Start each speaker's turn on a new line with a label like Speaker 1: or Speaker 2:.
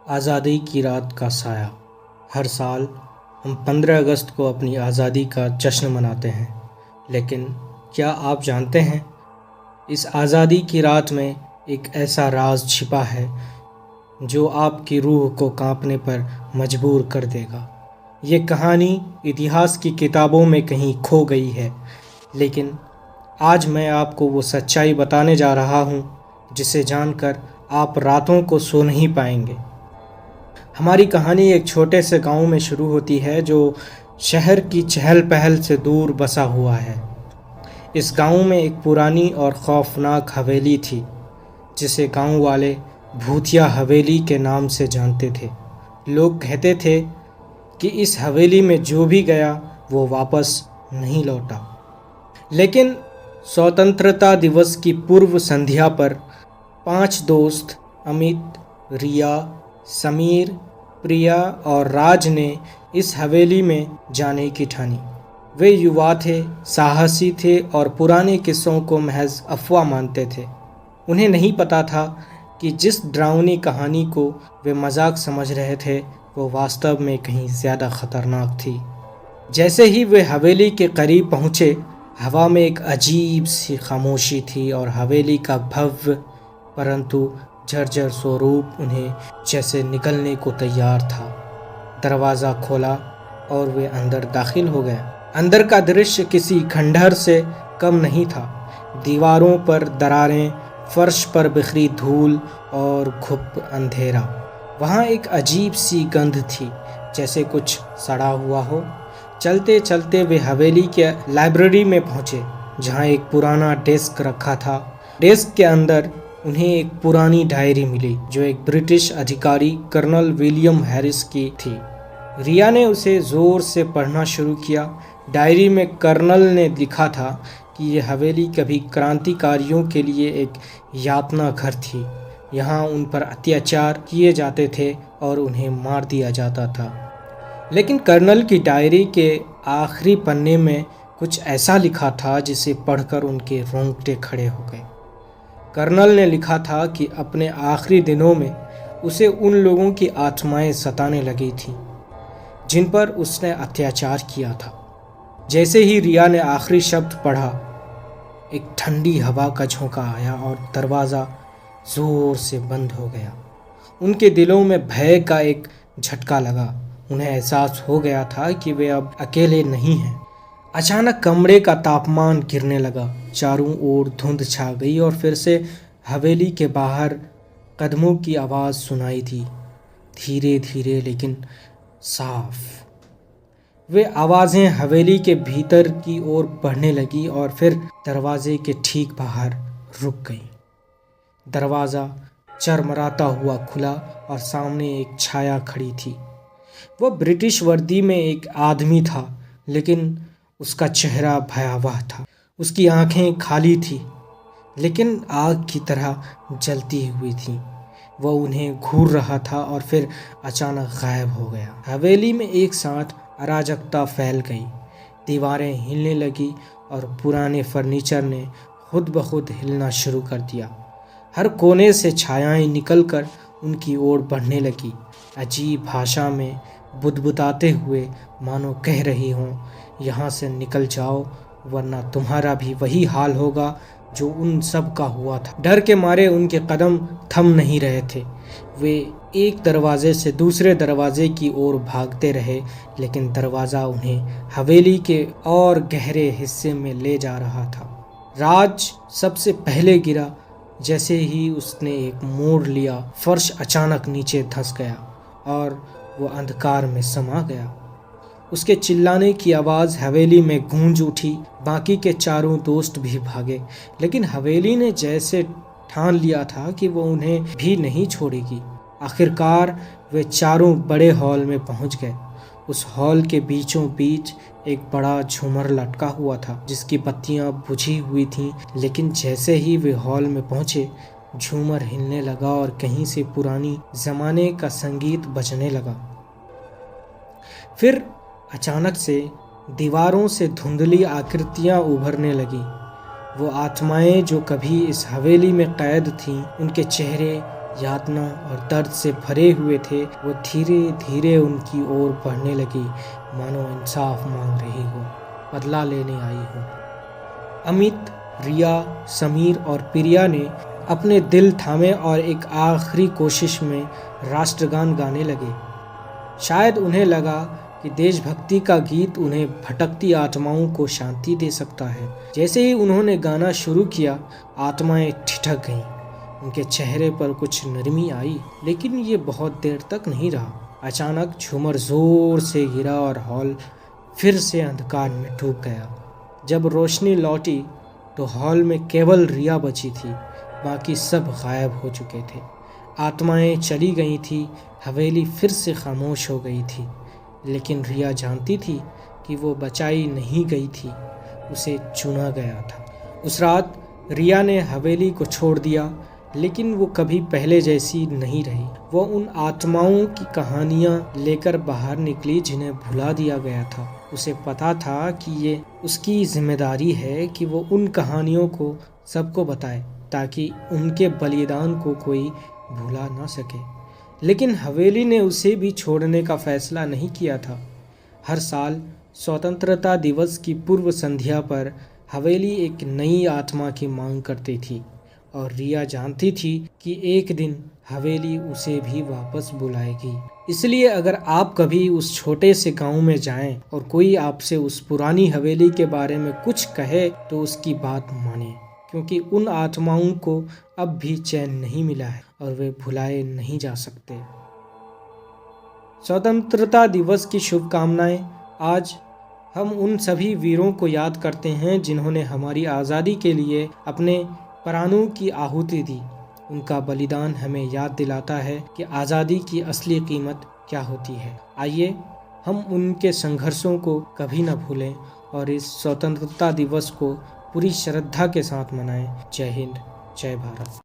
Speaker 1: आज़ादी की रात का साया। हर साल हम 15 अगस्त को अपनी आज़ादी का जश्न मनाते हैं, लेकिन क्या आप जानते हैं, इस आज़ादी की रात में एक ऐसा राज छिपा है जो आपकी रूह को कांपने पर मजबूर कर देगा। ये कहानी इतिहास की किताबों में कहीं खो गई है, लेकिन आज मैं आपको वो सच्चाई बताने जा रहा हूँ जिसे जानकर आप रातों को सो नहीं पाएंगे। हमारी कहानी एक छोटे से गांव में शुरू होती है जो शहर की चहल पहल से दूर बसा हुआ है। इस गांव में एक पुरानी और खौफनाक हवेली थी जिसे गांव वाले भूतिया हवेली के नाम से जानते थे। लोग कहते थे कि इस हवेली में जो भी गया वो वापस नहीं लौटा। लेकिन स्वतंत्रता दिवस की पूर्व संध्या पर 5 दोस्त अमित, रिया, समीर, प्रिया और राज ने इस हवेली में जाने की ठानी। वे युवा थे, साहसी थे और पुराने किस्सों को महज अफवाह मानते थे। उन्हें नहीं पता था कि जिस डरावनी कहानी को वे मजाक समझ रहे थे वो वास्तव में कहीं ज़्यादा खतरनाक थी। जैसे ही वे हवेली के करीब पहुँचे, हवा में एक अजीब सी खामोशी थी और हवेली का भव्य परंतु जर्जर स्वरूप उन्हें जैसे निकलने को तैयार था। दरवाज़ा खोला और वे अंदर दाखिल हो गए। अंदर का दृश्य किसी खंडहर से कम नहीं था। दीवारों पर दरारें, फर्श पर बिखरी धूल और घुप अंधेरा। वहाँ एक अजीब सी गंध थी, जैसे कुछ सड़ा हुआ हो। चलते चलते वे हवेली के लाइब्रेरी में पहुँचे, जहाँ एक पुराना डेस्क रखा था। डेस्क के अंदर उन्हें एक पुरानी डायरी मिली जो एक ब्रिटिश अधिकारी कर्नल विलियम हैरिस की थी। रिया ने उसे ज़ोर से पढ़ना शुरू किया। डायरी में कर्नल ने लिखा था कि यह हवेली कभी क्रांतिकारियों के लिए एक यातना घर थी। यहाँ उन पर अत्याचार किए जाते थे और उन्हें मार दिया जाता था। लेकिन कर्नल की डायरी के आखिरी पन्ने में कुछ ऐसा लिखा था जिसे पढ़कर उनके रोंगटे खड़े हो गए। कर्नल ने लिखा था कि अपने आखिरी दिनों में उसे उन लोगों की आत्माएं सताने लगी थीं जिन पर उसने अत्याचार किया था। जैसे ही रिया ने आखिरी शब्द पढ़ा, एक ठंडी हवा का झोंका आया और दरवाज़ा ज़ोर से बंद हो गया। उनके दिलों में भय का एक झटका लगा। उन्हें एहसास हो गया था कि वे अब अकेले नहीं हैं। अचानक कमरे का तापमान गिरने लगा, चारों ओर धुंध छा गई और फिर से हवेली के बाहर कदमों की आवाज़ सुनाई दी, धीरे धीरे लेकिन साफ। वे आवाज़ें हवेली के भीतर की ओर बढ़ने लगी और फिर दरवाजे के ठीक बाहर रुक गई। दरवाज़ा चरमराता हुआ खुला और सामने एक छाया खड़ी थी। वह ब्रिटिश वर्दी में एक आदमी था, लेकिन उसका चेहरा भयावह था। उसकी आंखें खाली थी, लेकिन आग की तरह जलती हुई थीं। वह उन्हें घूर रहा था और फिर अचानक गायब हो गया। हवेली में एक साथ अराजकता फैल गई। दीवारें हिलने लगी और पुराने फर्नीचर ने खुद ब खुद हिलना शुरू कर दिया। हर कोने से छायाएं निकलकर उनकी ओर बढ़ने लगी, अजीब भाषा में बुदबुदाते हुए, मानो कह रही हों, यहाँ से निकल जाओ वरना तुम्हारा भी वही हाल होगा जो उन सब का हुआ था। डर के मारे उनके कदम थम नहीं रहे थे। वे एक दरवाजे से दूसरे दरवाजे की ओर भागते रहे, लेकिन दरवाज़ा उन्हें हवेली के और गहरे हिस्से में ले जा रहा था। राज सबसे पहले गिरा। जैसे ही उसने एक मोड़ लिया, फर्श अचानक नीचे धंस गया और वो अंधकार में समा गया। उसके चिल्लाने की आवाज़ हवेली में गूंज उठी। बाकी के चारों दोस्त भी भागे, लेकिन हवेली ने जैसे ठान लिया था कि वो उन्हें भी नहीं छोड़ेगी। आखिरकार वे चारों बड़े हॉल में पहुंच गए। उस हॉल के बीचों बीच एक बड़ा झूमर लटका हुआ था जिसकी बत्तियां बुझी हुई थीं, लेकिन जैसे ही वे हॉल में पहुंचे, झूमर हिलने लगा और कहीं से पुरानी ज़माने का संगीत बजने लगा। फिर अचानक से दीवारों से धुंधली आकृतियां उभरने लगी। वो आत्माएं जो कभी इस हवेली में कैद थीं, उनके चेहरे यातना और दर्द से भरे हुए थे, वो धीरे धीरे उनकी ओर बढ़ने लगी, मानो इंसाफ मांग रही हो, बदला लेने आई हो। अमित, रिया, समीर और प्रिया ने अपने दिल थामे और एक आखिरी कोशिश में राष्ट्रगान गाने लगे। शायद उन्हें लगा कि देशभक्ति का गीत उन्हें भटकती आत्माओं को शांति दे सकता है। जैसे ही उन्होंने गाना शुरू किया, आत्माएं ठिठक गईं। उनके चेहरे पर कुछ नरमी आई, लेकिन ये बहुत देर तक नहीं रहा। अचानक झूमर जोर से गिरा और हॉल फिर से अंधकार में डूब गया। जब रोशनी लौटी तो हॉल में केवल रिया बची थी, बाकी सब गायब हो चुके थे। आत्माएं चली गई थी, हवेली फिर से खामोश हो गई थी। लेकिन रिया जानती थी कि वो बचाई नहीं गई थी, उसे चुना गया था। उस रात रिया ने हवेली को छोड़ दिया, लेकिन वो कभी पहले जैसी नहीं रही। वो उन आत्माओं की कहानियाँ लेकर बाहर निकली जिन्हें भुला दिया गया था। उसे पता था कि ये उसकी जिम्मेदारी है कि वो उन कहानियों को सबको बताए, ताकि उनके बलिदान को कोई भुला ना सके। लेकिन हवेली ने उसे भी छोड़ने का फैसला नहीं किया था। हर साल स्वतंत्रता दिवस की पूर्व संध्या पर हवेली एक नई आत्मा की मांग करती थी, और रिया जानती थी कि एक दिन हवेली उसे भी वापस बुलाएगी। इसलिए अगर आप कभी उस छोटे से गांव में जाएं और कोई आपसे उस पुरानी हवेली के बारे में कुछ कहे, तो उसकी बात मानें, क्योंकि उन आत्माओं को अब भी चैन नहीं मिला है और वे भुलाए नहीं जा सकते। स्वतंत्रता दिवस की शुभकामनाएं। आज हम उन सभी वीरों को याद करते हैं जिन्होंने हमारी आज़ादी के लिए अपने प्राणों की आहुति दी। उनका बलिदान हमें याद दिलाता है कि आज़ादी की असली कीमत क्या होती है। आइए हम उनके संघर्षों को कभी न भूलें और इस स्वतंत्रता दिवस को पूरी श्रद्धा के साथ मनाएं। जय हिंद, जय भारत।